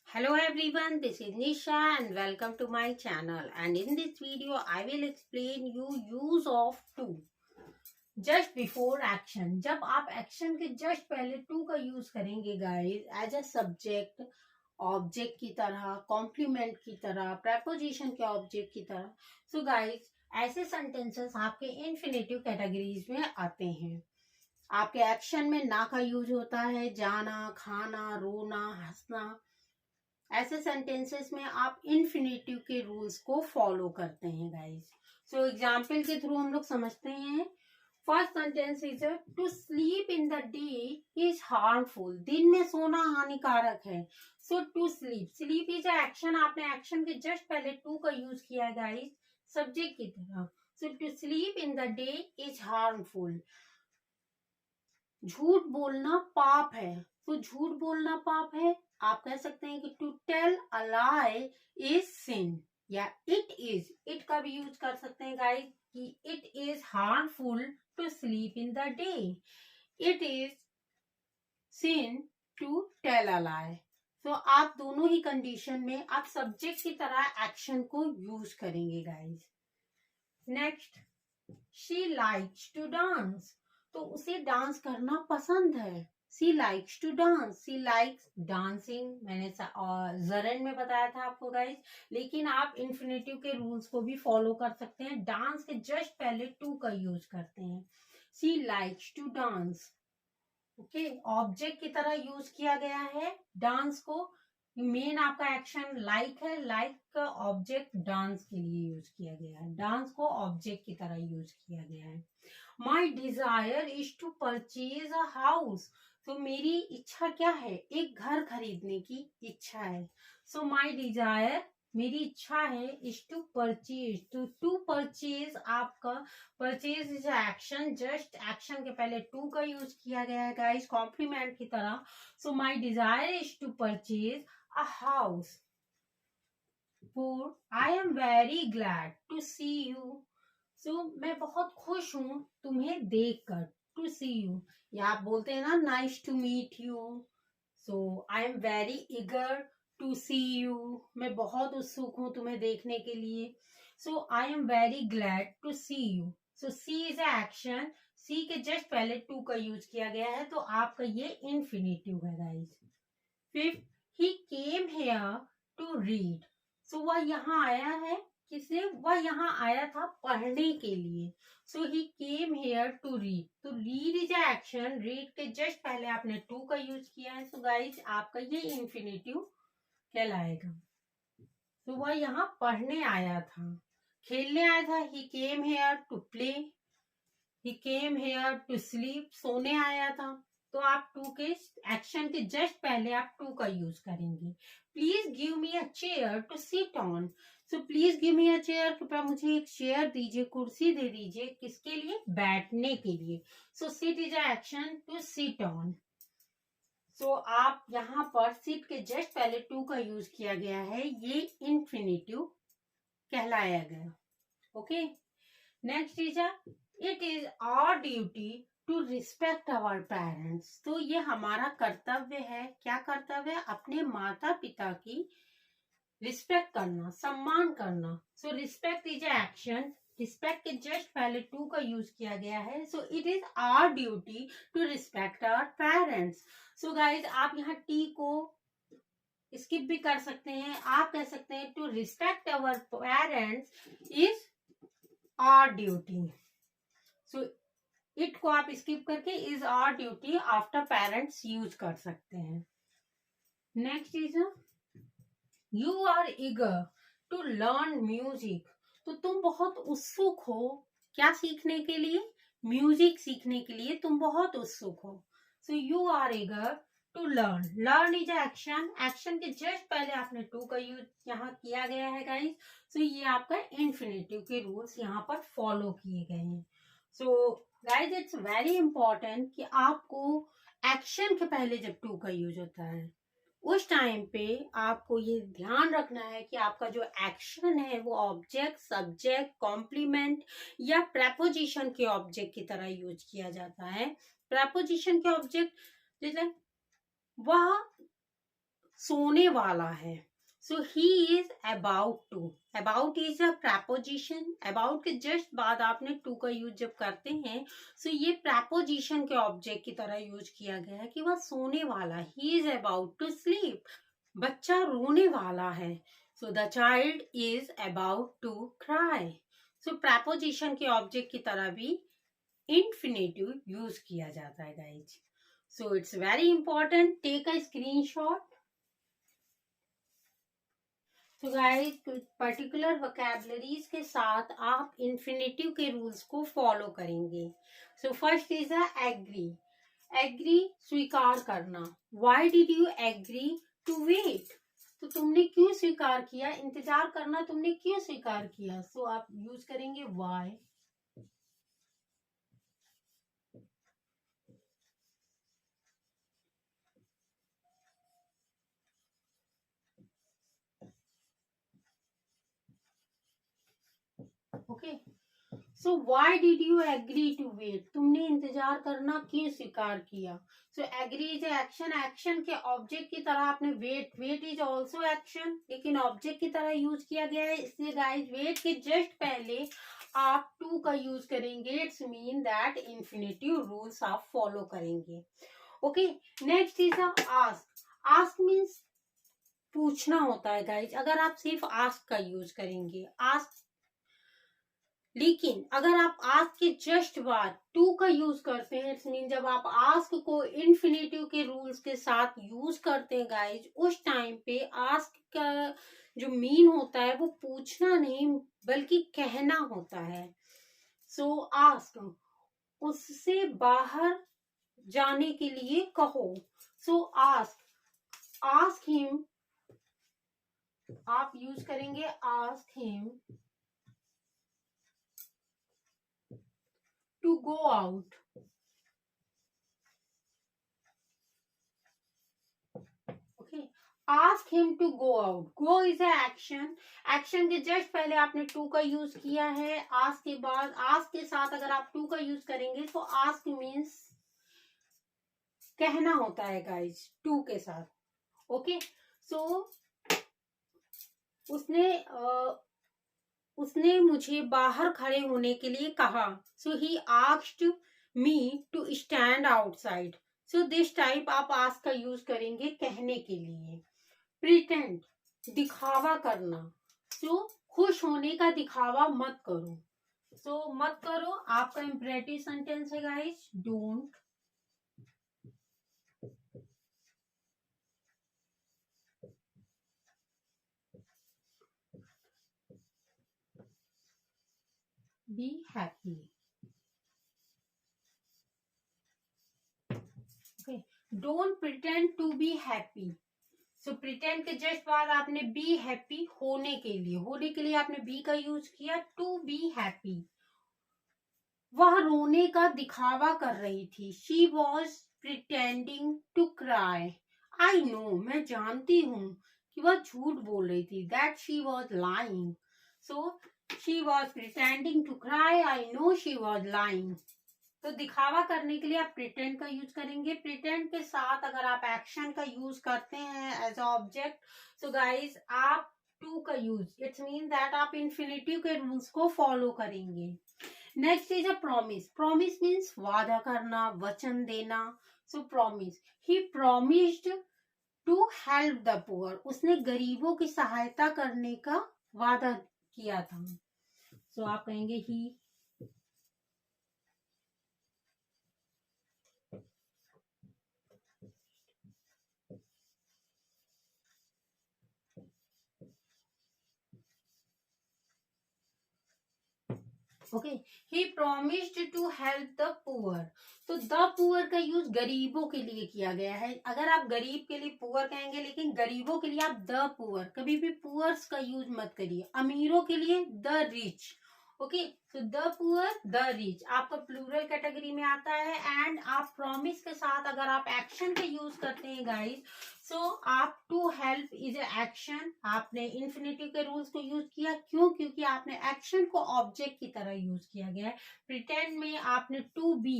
Hello everyone, this is Nisha and welcome to my channel. And in this video, I will explain you use of to. Just before action, जब आप action के just पहले to का use करेंगे guys as a subject object की तरह, complement की तरह, प्रेपोजिशन के ऑब्जेक्ट की तरह। सो गाइस ऐसे सेंटेंसेस आपके इन्फिनेटिव कैटेगरीज में आते हैं। आपके एक्शन में ना का यूज होता है, जाना, खाना, रोना, हंसना। ऐसे सेंटेंसेस में आप इन्फिनेटिव के रूल्स को फॉलो करते हैं गाइस। सो एग्जाम्पल के थ्रू हम लोग समझते हैं। First sentence is to sleep in the day is harmful. दिन में सोना हानिकारक है। So to sleep, sleep is action. आपने एक्शन के जस्ट पहले टू का यूज किया है गाइस सब्जेक्ट की तरह। So to sleep in the day is harmful. झूठ बोलना पाप है। तो झूठ बोलना पाप है। आप कह सकते हैं कि to tell a lie is sin, या इट का भी यूज कर सकते हैं गाइस कि it is harmful to sleep in the day. It is sin to tell a lie. तो आप दोनों ही कंडीशन में आप सब्जेक्ट की तरह एक्शन को यूज करेंगे guys. Next, she likes to dance. तो उसे डांस करना पसंद है। She likes to dance, she likes dancing. मैंने जरन में बताया था आपको गाइस, लेकिन आप इन्फिनेटिव के रूल्स को भी फॉलो कर सकते हैं। डांस के जस्ट पहले टू का यूज करते हैं। She likes to dance. Okay, object की तरह यूज किया गया है डांस को। मेन आपका एक्शन लाइक है, लाइक का ऑब्जेक्ट डांस के लिए यूज किया गया है। डांस को ऑब्जेक्ट की तरह यूज किया गया है। My desire is to purchase a house. तो मेरी इच्छा क्या है? एक घर खरीदने की इच्छा है। सो माई डिजायर, मेरी इच्छा है, इज टू परचेज। तो टू परचेज, आपका purchase is action. Just action के पहले टू का यूज किया गया है गाइस कॉम्प्लीमेंट की तरह। So my desire is to purchase a house. Four, I am very glad to see you. So मैं बहुत खुश हूं तुम्हें देखकर। टू सी यू, या आप बोलते हैं ना nice to meet you. So I am very eager to see you. मैं बहुत उत्सुक हूं तुम्हें देखने के लिए। So I am very glad to see you. So see is a action. See के जस्ट पहले टू का यूज किया गया है, तो आपका ये इन्फिनेटिव है guys. Fifth, he came here to read. So वह यहाँ आया है, किसने? वह यहाँ आया था पढ़ने के लिए। सो ही केम हेयर टू रीड। तो read is a action. Read के जस्ट पहले आपने टू का यूज किया है। सो गाइज आपका ये इन्फिनेटिव कहलाएगा। तो वह यहाँ पढ़ने आया था, खेलने आया था। He came here to play. He came here to sleep, सोने आया था। तो आप टू के एक्शन के जस्ट पहले आप टू का यूज करेंगे। Please give me a chair to sit on. So please give me a chair, कृपया मुझे एक चेयर दीजिए, कुर्सी दे दीजिए। किसके लिए? बैठने के लिए। So sit is a action to sit on. So आप यहाँ पर सिट के जस्ट पहले टू का यूज किया गया है, ये इन्फिनेटिव कहलाया गया। Okay, next is it is our duty to respect our parents. तो ये हमारा कर्तव्य है। क्या कर्तव्य है? अपने माता पिता की रिस्पेक्ट करना, सम्मान करना। So respect is action. Respect के जस्ट पहले टू का यूज किया गया है। So it is our duty to respect our parents. So guys आप यहाँ टी को स्किप भी कर सकते हैं। आप कह सकते हैं to respect our parents is our duty. So it को आप स्किप करके is our duty after parents use कर सकते हैं। Next is you are eager to learn music. तो तुम बहुत उत्सुक हो क्या सीखने के लिए? म्यूजिक सीखने के लिए तुम बहुत उत्सुक हो। So you are eager to learn. Learn is action. Action के जस्ट पहले आपने टू का यूज यहाँ किया गया है गाइस। सो ये आपका इन्फिनेटिव के रूल्स यहाँ पर फॉलो किए गए हैं। So guys it's very important कि आपको एक्शन के पहले जब टू का यूज होता है उस टाइम पे आपको ये ध्यान रखना है कि आपका जो एक्शन है वो ऑब्जेक्ट, सब्जेक्ट, कॉम्प्लीमेंट या प्रेपोजिशन के ऑब्जेक्ट की तरह यूज किया जाता है। प्रेपोजिशन के ऑब्जेक्ट जैसे वह सोने वाला है। So he is about to. About is a preposition. About के जस्ट बाद आपने टू का यूज जब करते हैं, सो ये प्रैपोजिशन के ऑब्जेक्ट की तरह यूज किया गया है कि वह सोने वाला। He is about to sleep. बच्चा रोने वाला है। So the child is about to cry. So preposition के ऑब्जेक्ट की तरह भी इंफिनिटिव यूज किया जाता है guys. So it's very important, take a screenshot. तो गाइस पर्टिकुलर वोकैबुलरीज के साथ आप इन्फिनेटिव के रूल्स को फॉलो करेंगे। So first is a agree. Agree स्वीकार करना। Why did you agree to wait. तो तुमने क्यों स्वीकार किया, इंतजार करना तुमने क्यों स्वीकार किया। सो आप यूज करेंगे why. Okay, so why did you agree to wait. तुमने इंतजार करना क्यों स्वीकार किया। So agree is action. Action के ऑब्जेक्ट की तरह आपने wait. Wait is also action, लेकिन ऑब्जेक्ट की तरह यूज किया गया है, इसलिए गाइस वेट के जस्ट पहले आप टू का यूज करेंगे। It's mean that infinitive rules आप फॉलो करेंगे। Okay, next is ask. Ask means पूछना होता है गाइज। अगर आप सिर्फ आस्क का यूज करेंगे, आस्क, लेकिन अगर आप आस्क के जस्ट बाद टू का यूज करते हैं, इट्स मीन जब आप आस्क को इन्फिनेटिव के रूल्स के साथ यूज करते हैं गाइज, उस टाइम पे आस्क का जो मीन होता है वो पूछना नहीं बल्कि कहना होता है। सो आस्क, उससे बाहर जाने के लिए कहो। सो आस्क, आस्क हिम, आप यूज करेंगे ask him to go out. Okay, ask him to go out. Go is a action. Action के जस्ट पहले आपने to का यूज किया है। ask के बाद, ask के साथ अगर आप to का यूज करेंगे तो ask means कहना होता है गाइज to के साथ। ओके, सो उसने मुझे बाहर खड़े होने के लिए कहा। So he asked me to stand outside. So this type आप आस्क का यूज करेंगे कहने के लिए। प्रिटेंड, दिखावा करना। सो खुश होने का दिखावा मत करो। सो मत करो आपका इंपरेटिव सेंटेंस है guys, don't. Be happy. Okay, don't pretend to be happy. So pretend के जस्ट बाद आपने बी हैप्पी, होने के लिए आपने बी का यूज किया। टू बी हैप्पी, वह रोने का दिखावा कर रही थी। She was pretending to cry. I know, मैं जानती हूँ कि वह झूठ बोल रही थी। That she was lying. So she was pretending to cry, I know she was lying. तो दिखावा करने के लिए आप प्रिटेंड का यूज करेंगे। प्रिटेंड के साथ अगर आप एक्शन का यूज करते हैं as a object, so guys आप टू का यूज, इट्स मीन दैट आप इन्फिनिटिव के रूल्स को फॉलो करेंगे। Next is a promise. Promise means वादा करना, वचन देना। So promise, he promised to help the poor. उसने गरीबों की सहायता करने का वादा किया था। सो आप कहेंगे he. Okay, he promised to help the poor. तो द पुअर का यूज गरीबों के लिए किया गया है। अगर आप गरीब के लिए पुअर कहेंगे, लेकिन गरीबों के लिए आप द पुअर, कभी भी पुअर्स का यूज मत करिए। अमीरों के लिए द रिच। ओके, तो द पुअर, द रिच आपका प्लूरल कैटेगरी में आता है। एंड आप प्रॉमिस के साथ अगर आप एक्शन का यूज करते हैं गाइस, सो आप टू हेल्प इज एक्शन। आपने इन्फिनिटिव के रूल्स को यूज किया, क्यों, क्योंकि आपने एक्शन को ऑब्जेक्ट की तरह यूज किया गया है। प्रिटेंड में आपने टू बी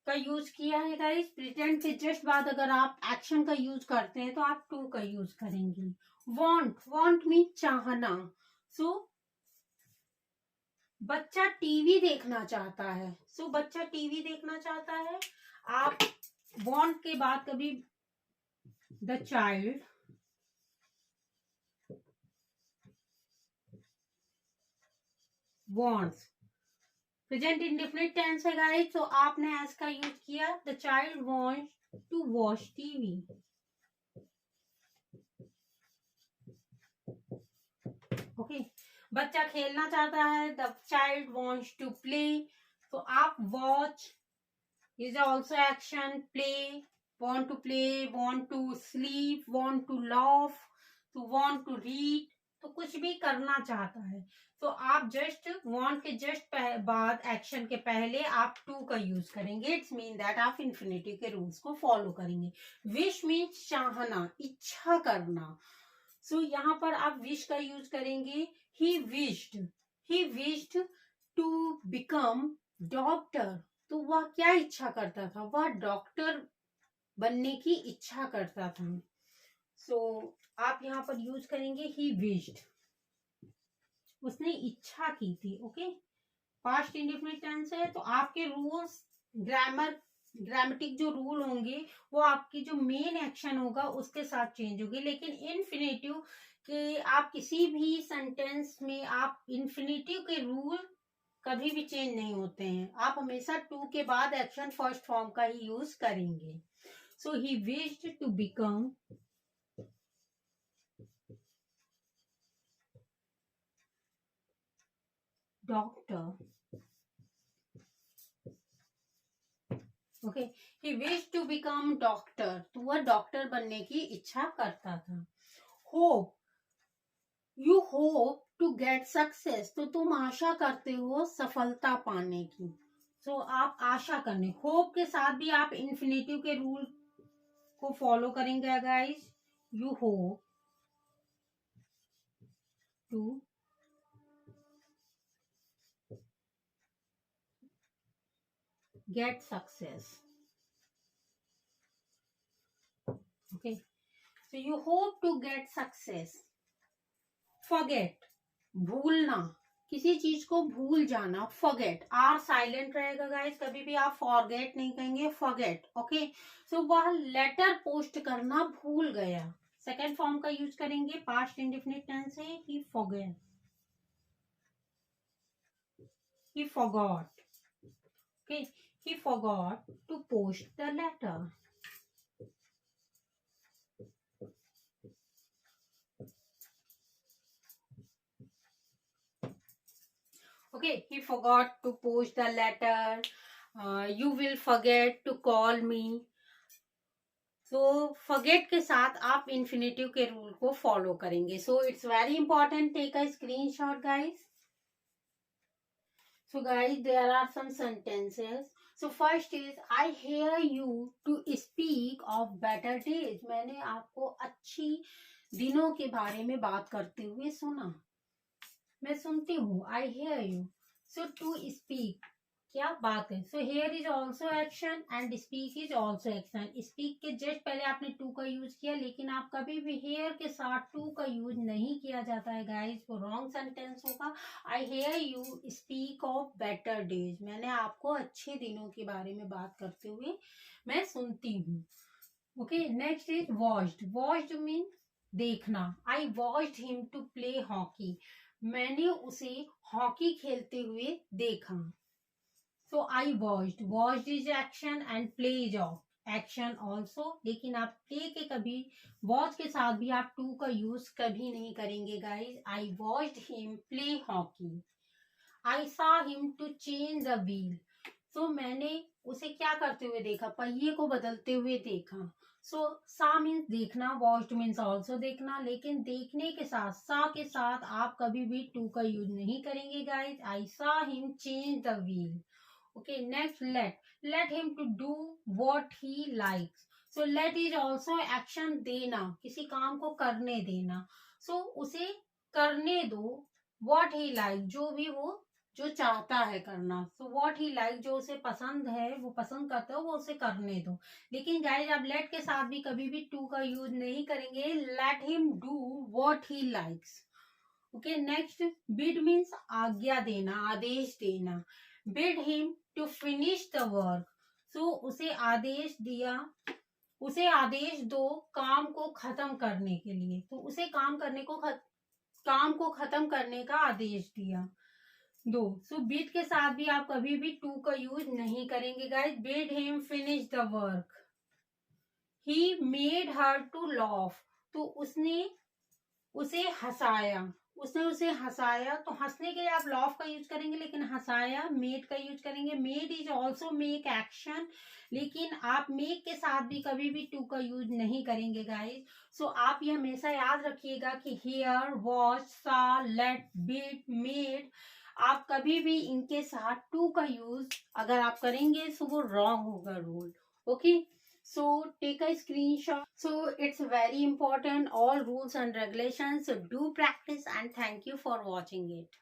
का यूज किया है गाइस। प्रिटेंड के जस्ट बाद अगर आप एक्शन का यूज करते हैं तो आप टू का यूज करेंगे। वॉन्ट मीन चाहना। सो बच्चा टीवी देखना चाहता है। बच्चा टीवी देखना चाहता है। आप वॉन्ट के बाद कभी the child wants, present indefinite tense है गाइस, तो आपने एस का यूज किया। The child wants to watch TV. Okay, बच्चा खेलना चाहता है। The child wants to play. तो आप watch is also action, play, want to play, want to sleep, want to laugh, to want to read, तो कुछ भी करना चाहता है। तो आप जस्ट want के जस्ट बाद एक्शन के पहले आप टू का यूज करेंगे। इट्स मीन दैट आप इन्फिनिटिव के रूल्स को फॉलो करेंगे। विश मीन्स चाहना, इच्छा करना। यहाँ पर आप विश का यूज करेंगे। He wished to become doctor. तो वह क्या इच्छा करता था? वह डॉक्टर बनने की इच्छा करता था। आप यहाँ पर यूज करेंगे ही विश्ड, उसने इच्छा की थी। ओके, पास्ट इंडेफिनिट टेंस है तो आपके रूल्स, ग्रामेटिक जो रूल होंगे वो आपकी जो मेन एक्शन होगा उसके साथ चेंज होगी। लेकिन इन्फिनेटिव के आप किसी भी सेंटेंस में आप इन्फिनेटिव के रूल कभी भी चेंज नहीं होते हैं। आप हमेशा टू के बाद एक्शन फर्स्ट फॉर्म का ही यूज करेंगे। So he wished to become doctor. Okay, he wished to become doctor. तो वह डॉक्टर बनने की इच्छा करता था। Hope, you hope to get success. तो तुम आशा करते हो सफलता पाने की। आप आशा करने, होप के साथ भी आप इन्फिनेटिव के रूल को फॉलो करेंगे guys. You hope to get success. Okay, so you hope to get success. Forget, भूलना, किसी चीज को भूल जाना। forget, आर साइलेंट रहेगा गाइस, कभी भी आप forget नहीं कहेंगे, forget। ओके, सो वह लेटर पोस्ट करना भूल गया। सेकेंड फॉर्म का यूज करेंगे, पास्ट इंडेफिनिट टेंस है। he forget, he forgot। okay, he forgot to post the letter. Okay, he forgot to post the letter. You will forget to call me. forget के साथ आप infinitive के rule को follow करेंगे। It's very important, take a screenshot guys. guys, there are some sentences. First is I hear you to speak of better days. मैंने आपको अच्छी दिनों के बारे में बात करते हुए सुना। मैं सुनती हूँ, I hear you. To speak, क्या बात है। here is also action and speak is also action. speak के जस्ट पहले आपने टू का यूज किया, लेकिन आप कभी भी hear के साथ टू का यूज नहीं किया जाता है गाइस, वो रॉन्ग सेंटेंस होगा। I hear you speak of better days. मैंने आपको अच्छे दिनों के बारे में बात करते हुए मैं सुनती हूँ। Okay, next is watched. watched mean देखना। I watched him to play hockey. मैंने उसे हॉकी खेलते हुए देखा। I watched is action and play is action also। लेकिन आप play के कभी watch के साथ भी आप टू का यूज कभी नहीं करेंगे guys. I watched him play hockey. I saw him to change the wheel. मैंने उसे क्या करते हुए देखा? पहिए को बदलते हुए देखा। सा मीन्स देखना, वॉच्ड मीन्स ऑल्सो देखना, लेकिन देखने के साथ सा के साथ आप कभी भी टू का यूज नहीं करेंगे guys. I saw him change the wheel. Okay, next let him to do what he likes. Let is also action, देना, किसी काम को करने देना। उसे करने दो, व्हाट ही लाइक, जो भी वो जो चाहता है करना, सो व्हाट ही लाइक, जो उसे पसंद है, वो पसंद करता है, वो उसे करने दो। लेकिन गाइज आप लेट के साथ भी कभी भी टू का यूज नहीं करेंगे, let him do what he likes. Okay, next, bid means आज्ञा देना, आदेश देना। Bid him to finish the work, so उसे आदेश दिया, उसे आदेश दो काम को खत्म करने के लिए, तो उसे काम को खत्म करने का आदेश दिया। दो, सो बिड के साथ भी आप कभी भी टू का यूज नहीं करेंगे guys. Bid him finish the work. He made her to laugh, तो उसने उसे हंसाया, उसने उसे हंसाया, तो हंसने के लिए आप लॉफ का यूज करेंगे, लेकिन हंसाया मेड का यूज करेंगे। Made is also make action, लेकिन आप मेक के साथ भी कभी भी टू का यूज नहीं करेंगे गाइस। सो आप ये हमेशा याद रखिएगा कि हियर, वॉच, सा, लेट, बिड, मेड, आप कभी भी इनके साथ टू का यूज अगर आप करेंगे तो वो रॉन्ग होगा rule. Okay, so take a screenshot. So it's very important, all rules and regulations. So do practice, and thank you for watching it.